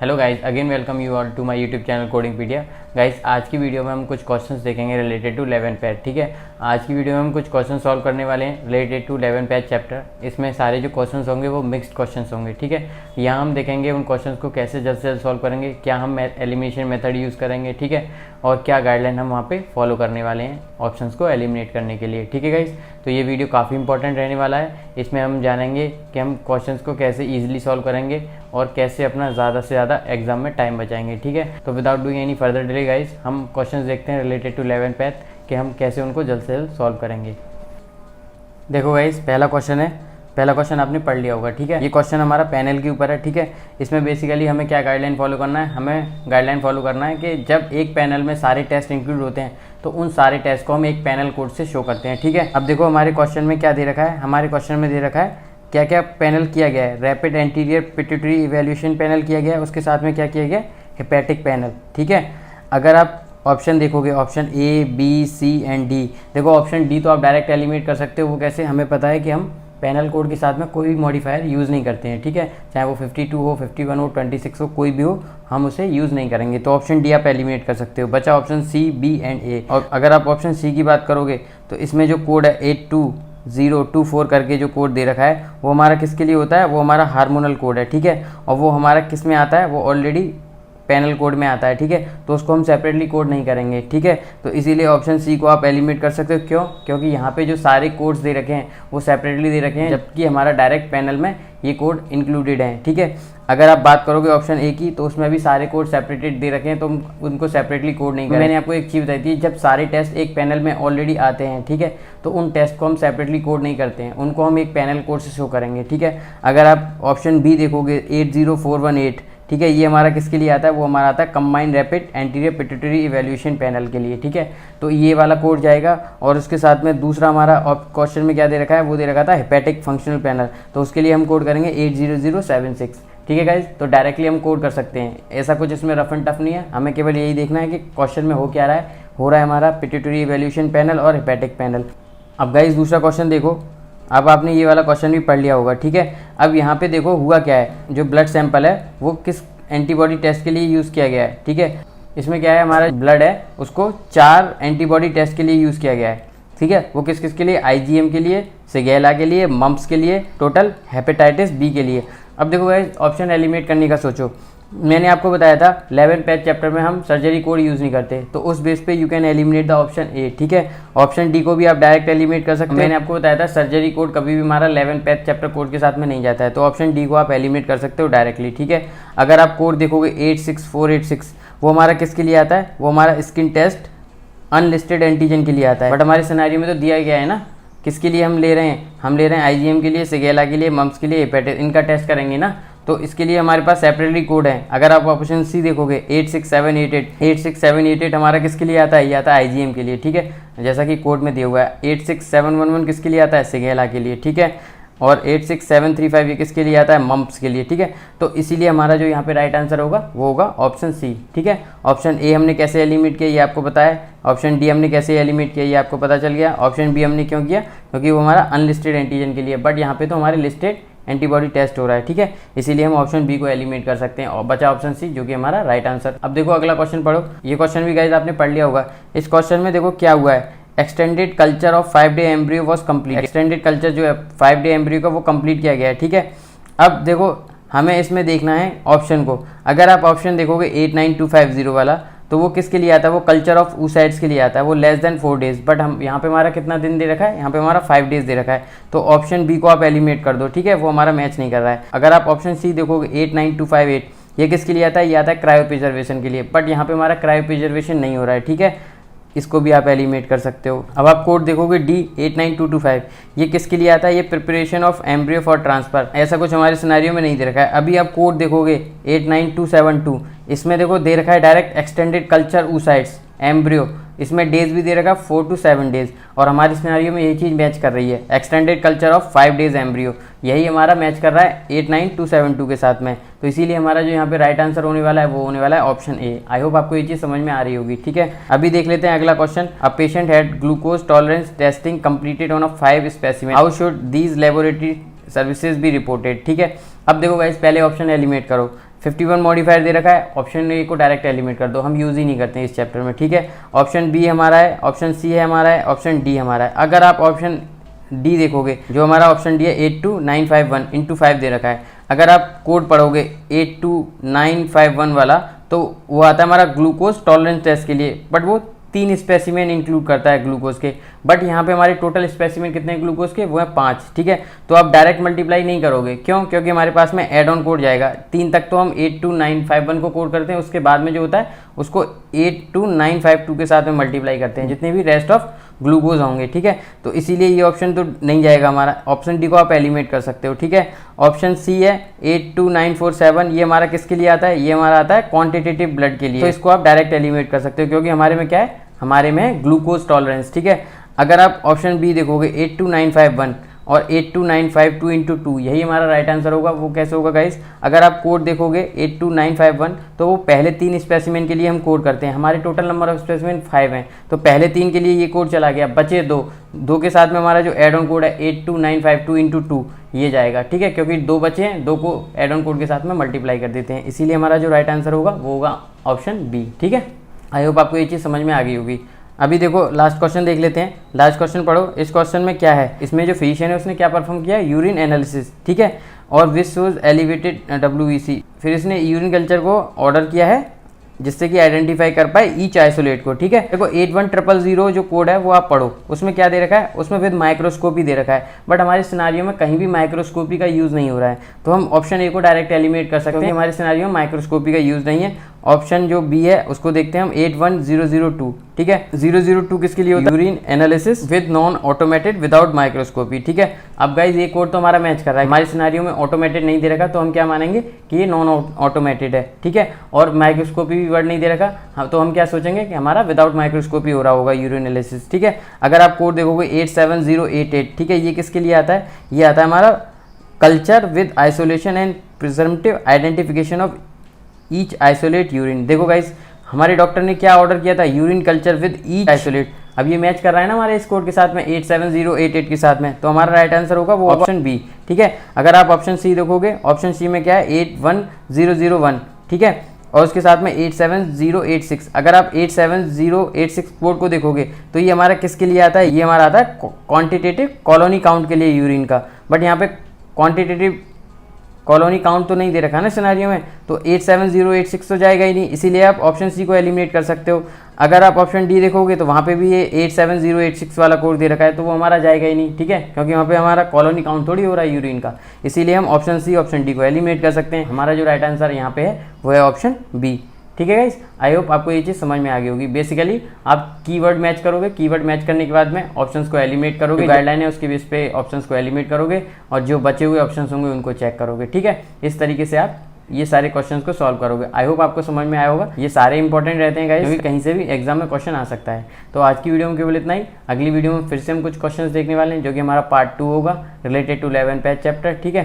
Hello guys, again welcome you all to my YouTube channel Codingpedia. Guys, आज की video में हम कुछ क्वेश्चंस देखेंगे रिलेटेड टू 11th पैथ। ठीक है, आज की वीडियो में हम कुछ क्वेश्चन सॉल्व करने वाले हैं related to 11th path chapter. इसमें सारे जो क्वेश्चंस होंगे वो मिक्स्ड क्वेश्चंस होंगे। ठीक है, यहाँ हम देखेंगे उन क्वेश्चंस को कैसे जल्द से जल्द सॉल्व करेंगे, क्या हम एलिमिनेशन मेथड यूज़ करेंगे, ठीक है, और क्या गाइडलाइन हम वहाँ पे फॉलो करने वाले हैं ऑप्शंस को एलिमिनेट करने के लिए। ठीक है गाइस, तो ये वीडियो काफ़ी इंपॉर्टेंट रहने वाला है। इसमें हम जानेंगे कि हम क्वेश्चंस को कैसे ईजिली सॉल्व करेंगे और कैसे अपना ज़्यादा से ज़्यादा एग्जाम में टाइम बचाएंगे। ठीक है, तो without doing any further delay guys, हम क्वेश्चंस देखते हैं रिलेटेड टू 11th पैथ कि हम कैसे उनको जल्द से जल्द सॉल्व करेंगे। देखो गाइस, पहला क्वेश्चन आपने पढ़ लिया होगा। ठीक है, ये क्वेश्चन हमारा पैनल के ऊपर है। ठीक है, इसमें बेसिकली हमें क्या गाइडलाइन फॉलो करना है, हमें गाइडलाइन फॉलो करना है कि जब एक पैनल में सारे टेस्ट इंक्लूड होते हैं तो उन सारे टेस्ट को हम एक पैनल कोड से शो करते हैं। ठीक है, अब देखो हमारे क्वेश्चन में क्या दे रखा है, हमारे क्वेश्चन में दे रखा है क्या क्या पैनल किया गया है। Rapid anterior pituitary evaluation panel किया गया है, उसके साथ में क्या किया गया, हेपेटिक पैनल। ठीक है, अगर आप ऑप्शन देखोगे, option A B C and D, देखो ऑप्शन डी तो आप डायरेक्ट एलिमिनेट कर सकते हो। वो कैसे, हमें पता है कि हम पैनल कोड के साथ में कोई भी मॉडिफायर यूज़ नहीं करते हैं। ठीक है, चाहे वो 52 हो, 51 हो, 26 हो, कोई भी हो, हम उसे यूज़ नहीं करेंगे। तो ऑप्शन डी आप एलिमिनेट कर सकते हो। बचा ऑप्शन सी, बी एंड ए। और अगर आप ऑप्शन सी की बात करोगे तो इसमें जो कोड है 82024 करके जो कोड दे रखा है वो हमारा किसके लिए होता है, वो हमारा हार्मोनल कोड है। ठीक है, और वो हमारा किस में आता है, वो ऑलरेडी पैनल कोड में आता है। ठीक है, तो उसको हम सेपरेटली कोड नहीं करेंगे। ठीक है, तो इसीलिए ऑप्शन सी को आप एलिमिनेट कर सकते हो। क्यों? क्योंकि यहाँ पे जो सारे कोड्स दे रखे हैं वो सेपरेटली दे रखे हैं, जबकि हमारा डायरेक्ट पैनल में ये कोड इंक्लूडेड हैं। ठीक है, अगर आप बात करोगे ऑप्शन ए की तो उसमें भी सारे कोड सेपरेटेड दे रखे हैं, तो उनको सेपरेटली कोड नहीं करें। मैंने आपको एक चीज़ बताई थी, जब सारे टेस्ट एक पैनल में ऑलरेडी आते हैं, ठीक है, तो उन टेस्ट को हम सेपरेटली कोड नहीं करते हैं, उनको हम एक पैनल कोड से शो करेंगे। ठीक है, अगर आप ऑप्शन बी देखोगे 80418, ठीक है, ये हमारा किसके लिए आता है, वो हमारा आता है combined rapid anterior pituitary evaluation panel के लिए। ठीक है, तो ये वाला कोड जाएगा। और उसके साथ में दूसरा हमारा क्वेश्चन में क्या दे रखा है, वो दे रखा था हेपेटिक फंक्शनल पैनल, तो उसके लिए हम कोड करेंगे 80076। ठीक है गाइज, तो डायरेक्टली हम कोड कर सकते हैं, ऐसा कुछ इसमें रफ एंड टफ नहीं है। हमें केवल यही देखना है कि क्वेश्चन में हो क्या रहा है, हो रहा है हमारा पिट्यूटरी इवैल्यूएशन पैनल और हेपेटिक पैनल। अब गाइज दूसरा क्वेश्चन देखो, अब आपने ये वाला क्वेश्चन भी पढ़ लिया होगा। ठीक है, अब यहाँ पे देखो हुआ क्या है, जो ब्लड सैंपल है वो किस एंटीबॉडी टेस्ट के लिए यूज़ किया गया है। ठीक है, इसमें क्या है, हमारा ब्लड है उसको 4 एंटीबॉडी टेस्ट के लिए यूज़ किया गया है। ठीक है, वो किस किस के लिए, आईजीएम के लिए, सिगेला के लिए, मम्प्स के लिए, टोटल हेपेटाइटिस बी के लिए। अब देखो गाइस, ऑप्शन एलिमिनेट करने का सोचो, मैंने आपको बताया था 11th पैथ चैप्टर में हम सर्जरी कोड यूज़ नहीं करते, तो उस बेस पे you can eliminate the option A. ठीक है, ऑप्शन डी को भी आप डायरेक्ट एलिमिनेट कर सकते हैं। मैंने आपको बताया था सर्जरी कोड कभी भी हमारा 11th पैथ चैप्टर कोड के साथ में नहीं जाता है, तो ऑप्शन डी को आप एलिमिनेट कर सकते हो डायरेक्टली। ठीक है, अगर आप कोड देखोगे 86486, वो हमारा किसके लिए आता है, वो हमारा स्किन टेस्ट अनलिस्टेड एंटीजन के लिए आता है। बट हमारे सिनेरियो में तो दिया गया है ना किसके लिए हम ले रहे हैं, हम ले रहे हैं आईजीएम के लिए, सिगेला के लिए, मम्प्स के लिए, हेपेटाइटिस, इनका टेस्ट करेंगे ना, तो इसके लिए हमारे पास सेपरेटली कोड है। अगर आप ऑप्शन सी देखोगे 86788 हमारा किसके लिए आता है, ये आता है आईजीएम के लिए। ठीक है, जैसा कि कोड में दिया हुआ है। 86711 किसके लिए आता है, सिगेला के लिए। ठीक है, और 86735 ये किसके लिए आता है, मम्प्स के लिए। ठीक है, तो इसीलिए हमारा जो यहाँ पे राइट आंसर होगा वो होगा ऑप्शन सी। ठीक है, ऑप्शन ए हमने कैसे एलिमिनेट किया ये आपको पता है, ऑप्शन डी हमने कैसे एलिमिनेट किया ये आपको पता चल गया, ऑप्शन बी हमने क्यों किया, क्योंकि वो हमारा अनलिस्टेड एंटीजन के लिए, बट यहाँ पे तो हमारे लिस्टेड एंटीबॉडी टेस्ट हो रहा है। ठीक है, इसीलिए हम ऑप्शन बी को एलिमिनेट कर सकते हैं और बचा ऑप्शन सी जो कि हमारा राइट आंसर। अब देखो अगला क्वेश्चन पढ़ो, ये क्वेश्चन भी गाइस आपने पढ़ लिया होगा। इस क्वेश्चन में देखो क्या हुआ है, extended culture of 5 day embryo was complete. Extended culture जो है 5 डे एम्ब्रियो का वो कंप्लीट किया गया है। ठीक है, अब देखो हमें इसमें देखना है ऑप्शन को। अगर आप ऑप्शन देखोगे 89250 वाला, तो वो किसके लिए आता है, वो कल्चर ऑफ oocytes के लिए आता है, वो लेस देन 4 डेज। बट हम यहाँ पे हमारा कितना दिन दे रखा है, यहाँ पे हमारा 5 डेज दे रखा है, तो ऑप्शन बी को आप एलिमिनेट कर दो। ठीक है, वो हमारा मैच नहीं कर रहा है। अगर आप ऑप्शन सी देखोगे 89258, ये किसके लिए आता है, ये आता है क्रायो प्रिजर्वेशन के लिए, बट यहाँ पे हमारा क्रायो प्रिजर्वेशन नहीं हो रहा है। ठीक है, इसको भी आप एलिमिनेट कर सकते हो। अब आप कोड देखोगे डी 89225, ये किसके लिए आता है, ये preparation of embryo for transfer, ऐसा कुछ हमारे सिनेरियो में नहीं दे रखा है। अभी आप कोड देखोगे 89272, इसमें देखो दे रखा है direct extended culture oocytes embryo, इसमें डेज भी दे रखा 4 to 7 डेज, और हमारे सिनेरियो में यही चीज़ मैच कर रही है, extended culture of 5 days embryo, यही हमारा मैच कर रहा है 89272 के साथ में। तो इसीलिए हमारा जो यहाँ पे राइट आंसर होने वाला है वो होने वाला है ऑप्शन ए। आई होप आपको ये चीज़ समझ में आ रही होगी। ठीक है, अभी देख लेते हैं अगला question. A patient had glucose tolerance testing completed on a 5 specimen, how should these laboratory services भी रिपोर्टेड। ठीक है, अब देखो गाइस, पहले ऑप्शन एलिमिनेट करो, 51 मॉडिफायर दे रखा है, ऑप्शन ए को डायरेक्ट एलिमिनेट कर दो, हम यूज़ ही नहीं करते हैं इस चैप्टर में, ठीक है। ऑप्शन बी हमारा है, ऑप्शन सी है हमारा है, ऑप्शन डी हमारा है। अगर आप ऑप्शन डी देखोगे, जो हमारा ऑप्शन डी है 82951 × 5 दे रखा है, अगर आप कोड पढ़ोगे 82951 वाला, तो वो आता है हमारा ग्लूकोज टॉलरेंस टेस्ट के लिए, बट वो 3 स्पेसिमेन इंक्लूड करता है ग्लूकोज के, बट यहाँ पे हमारे टोटल स्पेसिमेन कितने ग्लूकोज के, वो है 5, ठीक है। तो आप डायरेक्ट मल्टीप्लाई नहीं करोगे, क्यों? क्योंकि हमारे पास में एड ऑन कोड जाएगा। 3 तक तो हम 82951 को कोड करते हैं, उसके बाद में जो होता है उसको 82952 के साथ में मल्टीप्लाई करते हैं, जितने भी रेस्ट ऑफ ग्लूकोज होंगे, ठीक है। तो इसीलिए ये ऑप्शन तो नहीं जाएगा हमारा, ऑप्शन डी को आप एलिमिनेट कर सकते हो, ठीक है। ऑप्शन सी है 82947, ये हमारा किसके लिए आता है, ये हमारा आता है क्वांटिटेटिव ब्लड के लिए, तो इसको आप डायरेक्ट एलिमिनेट कर सकते हो, क्योंकि हमारे में क्या है, हमारे में ग्लूकोज टॉलरेंस, ठीक है। अगर आप ऑप्शन बी देखोगे 82951 और 82952 × 2, यही हमारा राइट आंसर होगा। वो कैसे होगा गाइस, अगर आप कोड देखोगे 82951, तो वो पहले 3 स्पेसिमेन के लिए हम कोड करते हैं, हमारे टोटल नंबर ऑफ स्पेसिमेन 5 हैं, तो पहले 3 के लिए ये कोड चला गया, बचे 2 के साथ में हमारा जो एड ऑन कोड है 82952 × 2 ये जाएगा, ठीक है, क्योंकि 2 बचे हैं, 2 को एड ऑन कोड के साथ में मल्टीप्लाई कर देते हैं, इसीलिए हमारा जो राइट आंसर होगा वो होगा ऑप्शन बी, ठीक है। आई होप आपको ये चीज़ समझ में आ गई होगी। अभी देखो लास्ट क्वेश्चन देख लेते हैं, लास्ट क्वेश्चन पढ़ो। इस क्वेश्चन में क्या है, इसमें जो फिजिशियन है उसने क्या परफॉर्म किया, यूरिन एनालिसिस, ठीक है, और विच शोज एलिवेटेड WBC। फिर इसने यूरिन कल्चर को ऑर्डर किया है जिससे कि आइडेंटिफाई कर पाए ईच आइसोलेट को, ठीक है। देखो 81000 जो कोड है वो आप पढ़ो, उसमें क्या दे रखा है, उसमें विद माइक्रोस्कोपी दे रखा है, बट हमारे सिनारियो में कहीं भी माइक्रोस्कोपी का यूज़ नहीं हो रहा है, तो हम ऑप्शन ए को डायरेक्ट एलिमिनेट कर सकते हैं, हमारे सिनारियो में माइक्रोस्कोपी का यूज़ नहीं है। ऑप्शन जो बी है उसको देखते हैं हम 81002, ठीक है। 002 किसके लिए होता है, urine analysis with non automated without microscopy, ठीक है। अब गाइज ये कोड तो हमारा मैच कर रहा है, हमारे सिनारियो में ऑटोमेटेड नहीं दे रखा, तो हम क्या मानेंगे कि ये नॉन ऑटोमेटेड है, ठीक है, और माइक्रोस्कोपी भी वर्ड नहीं दे रखा, हाँ, तो हम क्या सोचेंगे कि हमारा विदाउट माइक्रोस्कोपी हो रहा होगा यूरिन एनालिसिस, ठीक है। अगर आप कोड देखोगे 87088, ठीक है, ये किसके लिए आता है, ये आता है हमारा culture with isolation and preservative identification of each isolate urine. देखो गाइस हमारे डॉक्टर ने क्या ऑर्डर किया था, urine culture with each isolate. अब ये मैच कर रहा है ना हमारे इस कोड के साथ में 87088 के साथ में, तो हमारा राइट आंसर होगा वो ऑप्शन बी, ठीक है। अगर आप ऑप्शन सी देखोगे, ऑप्शन सी में क्या है 81001, ठीक है, और उसके साथ में 87086। अगर आप 87086 कोड को देखोगे तो ये हमारा किसके लिए आता है, ये हमारा आता है क्वांटिटेटिव कॉलोनी काउंट के लिए यूरिन का, बट यहाँ पे क्वांटिटेटिव कॉलोनी काउंट तो नहीं दे रखा ना सिनारियो में, तो 87086 तो जाएगा ही नहीं, इसीलिए आप ऑप्शन सी को एलिमिनेट कर सकते हो। अगर आप ऑप्शन डी देखोगे तो वहाँ पे भी ये 87086 वाला कोड दे रखा है, तो वो हमारा जाएगा ही नहीं, ठीक है, क्योंकि वहाँ पे हमारा कॉलोनी काउंट थोड़ी हो रहा है यूरिन का, इसीलिए हम ऑप्शन सी ऑप्शन डी को एलिमिनेट कर सकते हैं। हमारा जो राइट आंसर यहाँ पे है वो है ऑप्शन बी, ठीक है गाइस। आई होप आपको ये चीज़ समझ में आ गई होगी। बेसिकली आप कीवर्ड मैच करोगे, कीवर्ड मैच करने के बाद में ऑप्शंस को एलिमिनेट करोगे, गाइडलाइन है उसके बेस पे ऑप्शंस को एलिमिनेट करोगे, और जो बचे हुए ऑप्शंस होंगे उनको चेक करोगे, ठीक है। इस तरीके से आप ये सारे क्वेश्चंस को सॉल्व करोगे। आई होप आपको समझ में आया होगा। ये सारे इंपॉर्टेंट रहते हैं गाइस, क्योंकि कहीं से भी एग्जाम में क्वेश्चन आ सकता है। तो आज की वीडियो में केवल इतना ही। अगली वीडियो में फिर से हम कुछ क्वेश्चंस देखने वाले हैं, जो कि हमारा पार्ट 2 होगा related to 11th batch chapter, ठीक है।